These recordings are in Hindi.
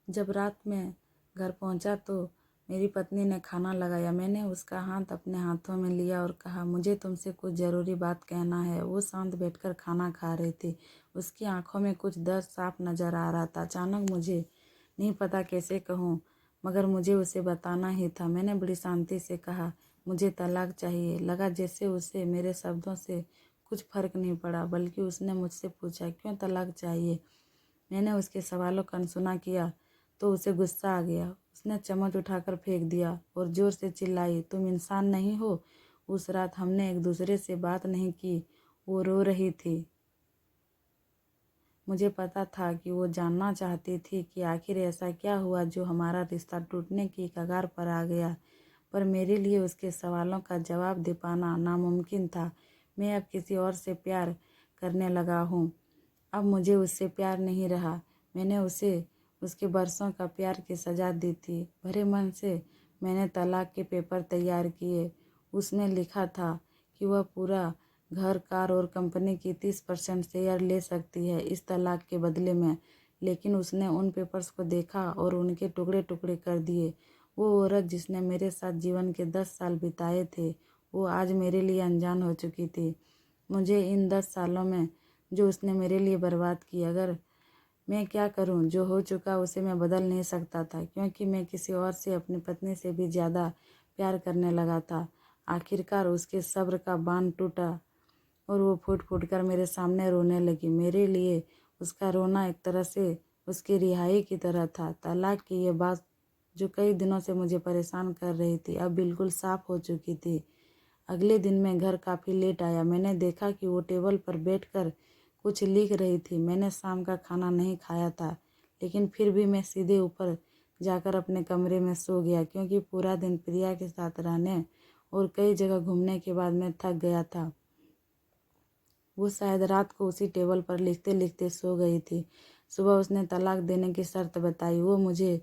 जब रात में घर पहुंचा तो मेरी पत्नी ने खाना लगाया। मैंने उसका हाथ अपने हाथों में लिया और कहा, मुझे तुमसे कुछ ज़रूरी बात कहना है। वो शांत बैठकर खाना खा रही थी। उसकी आंखों में कुछ दर्द साफ नज़र आ रहा था। अचानक मुझे नहीं पता कैसे कहूँ, मगर मुझे उसे बताना ही था। मैंने बड़ी शांति से कहा, मुझे तलाक चाहिए। लगा जैसे उसे मेरे शब्दों से कुछ फर्क नहीं पड़ा, बल्कि उसने मुझसे पूछा, क्यों तलाक चाहिए। मैंने उसके सवालों का अनसुना किया तो उसे गुस्सा आ गया। उसने चम्मच उठाकर फेंक दिया और जोर से चिल्लाई, तुम इंसान नहीं हो। उस रात हमने एक दूसरे से बात नहीं की। वो रो रही थी। मुझे पता था कि वो जानना चाहती थी कि आखिर ऐसा क्या हुआ जो हमारा रिश्ता टूटने की कगार पर आ गया। पर मेरे लिए उसके सवालों का जवाब दे पाना नामुमकिन था। मैं अब किसी और से प्यार करने लगा हूँ। अब मुझे उससे प्यार नहीं रहा। मैंने उसे उसके बरसों का प्यार की सजा दी थी। भरे मन से मैंने तलाक के पेपर तैयार किए। उसमें लिखा था कि वह पूरा घर, कार और कंपनी की 30% शेयर ले सकती है इस तलाक के बदले में। लेकिन उसने उन पेपर्स को देखा और उनके टुकड़े टुकड़े कर दिए। वो औरत जिसने मेरे साथ जीवन के 10 साल बिताए थे, वो आज मेरे लिए अनजान हो चुकी थी। मुझे इन 10 सालों में जो उसने मेरे लिए बर्बाद की, अगर मैं क्या करूं। जो हो चुका उसे मैं बदल नहीं सकता था, क्योंकि मैं किसी और से, अपनी पत्नी से भी ज़्यादा प्यार करने लगा था। आखिरकार उसके सब्र का बांध टूटा और वो फूट फूट कर मेरे सामने रोने लगी। मेरे लिए उसका रोना एक तरह से उसकी रिहाई की तरह था। तलाक की ये बात जो कई दिनों से मुझे परेशान कर रही थी, अब बिल्कुल साफ हो चुकी थी। अगले दिन मैं घर काफ़ी लेट आया। मैंने देखा कि वो टेबल पर बैठकर कुछ लिख रही थी। मैंने शाम का खाना नहीं खाया था, लेकिन फिर भी मैं सीधे ऊपर जाकर अपने कमरे में सो गया, क्योंकि पूरा दिन प्रिया के साथ रहने और कई जगह घूमने के बाद मैं थक गया था। वो शायद रात को उसी टेबल पर लिखते लिखते सो गई थी। सुबह उसने तलाक देने की शर्त बताई। वो मुझे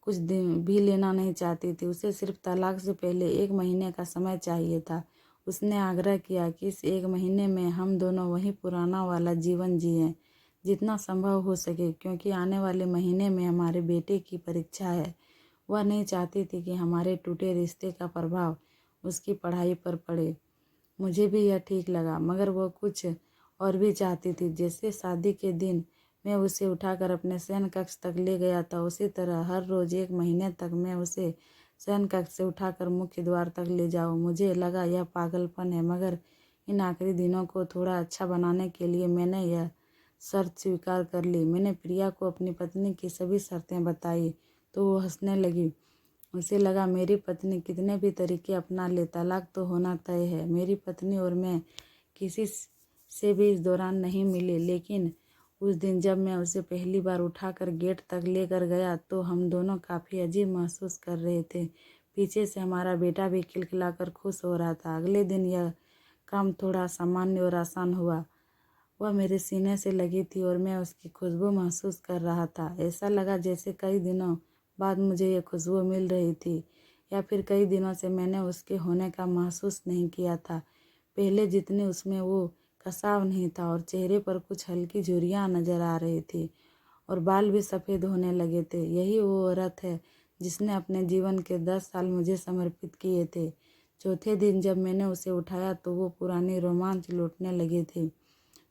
कुछ दिन भी लेना नहीं चाहती थी। उसे सिर्फ तलाक से पहले 1 महीने का समय चाहिए था। उसने आग्रह किया कि इस 1 महीने में हम दोनों वही पुराना वाला जीवन जिएं, जितना संभव हो सके, क्योंकि आने वाले महीने में हमारे बेटे की परीक्षा है। वह नहीं चाहती थी कि हमारे टूटे रिश्ते का प्रभाव उसकी पढ़ाई पर पड़े। मुझे भी यह ठीक लगा, मगर वो कुछ और भी चाहती थी। जैसे शादी के दिन मैं उसे उठाकर अपने शयन कक्ष तक ले गया था, उसी तरह हर रोज़ 1 महीने तक मैं उसे शयन कक्ष से उठाकर मुख्य द्वार तक ले जाऊं। मुझे लगा यह पागलपन है, मगर इन आखिरी दिनों को थोड़ा अच्छा बनाने के लिए मैंने यह शर्त स्वीकार कर ली। मैंने प्रिया को अपनी पत्नी की सभी शर्तें बताई तो वो हंसने लगी। उसे लगा मेरी पत्नी कितने भी तरीके अपना ले, तलाक तो होना तय है। मेरी पत्नी और मैं किसी से भी इस दौरान नहीं मिले, लेकिन उस दिन जब मैं उसे पहली बार उठाकर गेट तक लेकर गया तो हम दोनों काफ़ी अजीब महसूस कर रहे थे। पीछे से हमारा बेटा भी खिलखिलाकर खुश हो रहा था। अगले दिन यह काम थोड़ा सामान्य और आसान हुआ। वह मेरे सीने से लगी थी और मैं उसकी खुशबू महसूस कर रहा था। ऐसा लगा जैसे कई दिनों बाद मुझे ये खुशबू मिल रही थी, या फिर कई दिनों से मैंने उसके होने का महसूस नहीं किया था। पहले जितनी उसमें वो कसाव नहीं था और चेहरे पर कुछ हल्की झुर्रियाँ नजर आ रही थी और बाल भी सफ़ेद होने लगे थे। यही वो औरत है जिसने अपने जीवन के 10 साल मुझे समर्पित किए थे। चौथे दिन जब मैंने उसे उठाया तो वो पुरानी रोमांच लौटने लगे थे।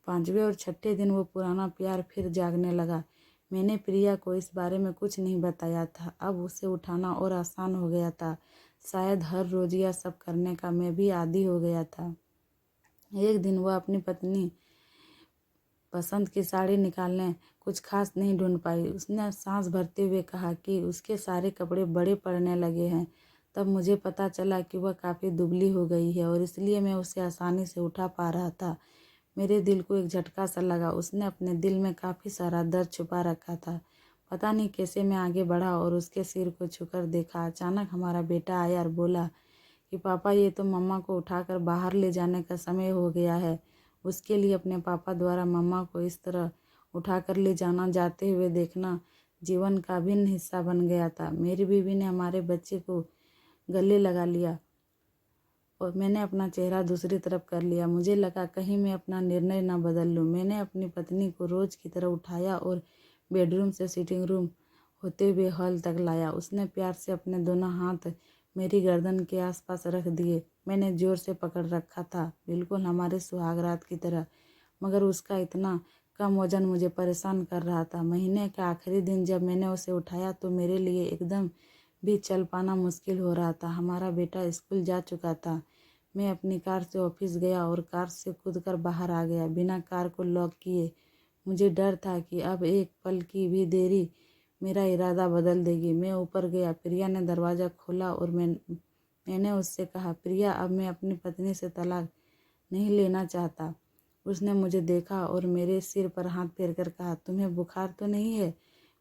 5वें और 6ठे दिन वो पुराना प्यार फिर जागने लगा। मैंने प्रिया को इस बारे में कुछ नहीं बताया था। अब उसे उठाना और आसान हो गया था। शायद हर रोज़ यह सब करने का मैं भी आदी हो गया था। एक दिन वह अपनी पत्नी पसंद की साड़ी निकालने कुछ खास नहीं ढूंढ पाई। उसने सांस भरते हुए कहा कि उसके सारे कपड़े बड़े पड़ने लगे हैं। तब मुझे पता चला कि वह काफ़ी दुबली हो गई है और इसलिए मैं उसे आसानी से उठा पा रहा था। मेरे दिल को एक झटका सा लगा। उसने अपने दिल में काफ़ी सारा दर्द छुपा रखा था। पता नहीं कैसे मैं आगे बढ़ा और उसके सिर को छूकर देखा। अचानक हमारा बेटा आया और बोला कि पापा, ये तो मम्मा को उठाकर बाहर ले जाने का समय हो गया है। उसके लिए अपने पापा द्वारा मम्मा को इस तरह उठाकर ले जाना, जाते हुए देखना जीवन का अभिन्न हिस्सा बन गया था। मेरी बीवी ने हमारे बच्चे को गले लगा लिया और मैंने अपना चेहरा दूसरी तरफ कर लिया। मुझे लगा कहीं मैं अपना निर्णय न बदल लूं। मैंने अपनी पत्नी को रोज़ की तरह उठाया और बेडरूम से सिटिंग रूम होते हुए हॉल तक लाया। उसने प्यार से अपने दोनों हाथ मेरी गर्दन के आसपास रख दिए। मैंने जोर से पकड़ रखा था, बिल्कुल हमारे सुहाग रात की तरह, मगर उसका इतना कम वजन मुझे परेशान कर रहा था। महीने का आखिरी दिन जब मैंने उसे उठाया तो मेरे लिए एकदम भी चल पाना मुश्किल हो रहा था। हमारा बेटा स्कूल जा चुका था। मैं अपनी कार से ऑफिस गया और कार से कूदकर बाहर आ गया, बिना कार को लॉक किए। मुझे डर था कि अब एक पल की भी देरी मेरा इरादा बदल देगी। मैं ऊपर गया। प्रिया ने दरवाज़ा खोला और मैंने उससे कहा, प्रिया, अब मैं अपनी पत्नी से तलाक नहीं लेना चाहता। उसने मुझे देखा और मेरे सिर पर हाथ फेरकर कहा, तुम्हें बुखार तो नहीं है?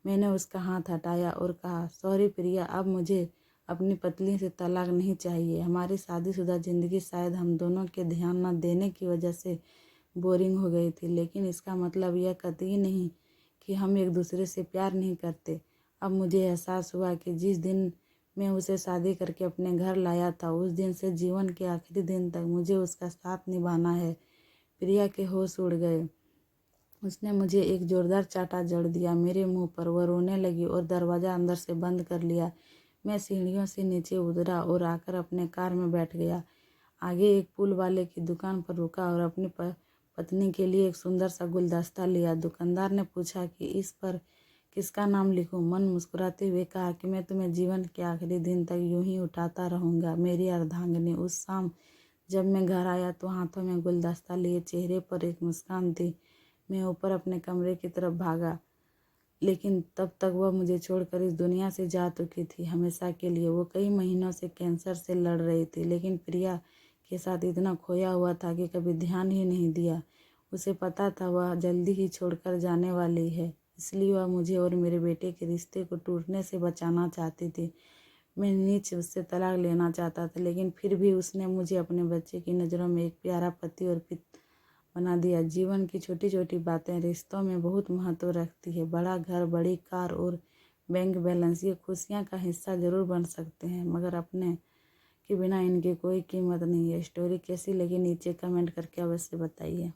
मैंने उसका हाथ हटाया और कहा, सॉरी प्रिया, अब मुझे अपनी पत्नी से तलाक नहीं चाहिए। हमारी शादीशुदा ज़िंदगी शायद हम दोनों के ध्यान न देने की वजह से बोरिंग हो गई थी, लेकिन इसका मतलब यह कतई नहीं कि हम एक दूसरे से प्यार नहीं करते। अब मुझे एहसास हुआ कि जिस दिन मैं उसे शादी करके अपने घर लाया था, उस दिन से जीवन के आखिरी दिन तक मुझे उसका साथ निभाना है। प्रिया के होश उड़ गए। उसने मुझे एक जोरदार चांटा जड़ दिया मेरे मुंह पर। वह रोने लगी और दरवाज़ा अंदर से बंद कर लिया। मैं सीढ़ियों से नीचे उतरा और आकर अपने कार में बैठ गया। आगे एक फूल वाले की दुकान पर रुका और अपनी पत्नी के लिए एक सुंदर सा गुलदस्ता लिया। दुकानदार ने पूछा कि इस पर किसका नाम लिखूं? मन मुस्कुराते हुए कहा कि मैं तुम्हें जीवन के आखिरी दिन तक यूं ही उठाता रहूँगा, मेरी अर्धांगिनी। उस शाम जब मैं घर आया तो हाथों में गुलदस्ता लिए चेहरे पर एक मुस्कान थी। मैं ऊपर अपने कमरे की तरफ भागा, लेकिन तब तक वह मुझे छोड़कर इस दुनिया से जा चुकी थी, हमेशा के लिए। वो कई महीनों से कैंसर से लड़ रही थी, लेकिन प्रिया के साथ इतना खोया हुआ था कि कभी ध्यान ही नहीं दिया। उसे पता था वह जल्दी ही छोड़कर जाने वाली है, इसलिए वह मुझे और मेरे बेटे के रिश्ते को टूटने से बचाना चाहती थी। मैं नीच उससे तलाक लेना चाहता था, लेकिन फिर भी उसने मुझे अपने बच्चे की नज़रों में एक प्यारा पति और पिता बना दिया। जीवन की छोटी छोटी बातें रिश्तों में बहुत महत्व रखती है। बड़ा घर, बड़ी कार और बैंक बैलेंस ये खुशियाँ का हिस्सा जरूर बन सकते हैं, मगर अपने के बिना इनकी कोई कीमत नहीं है। स्टोरी कैसी लगी नीचे कमेंट करके अवश्य बताइए।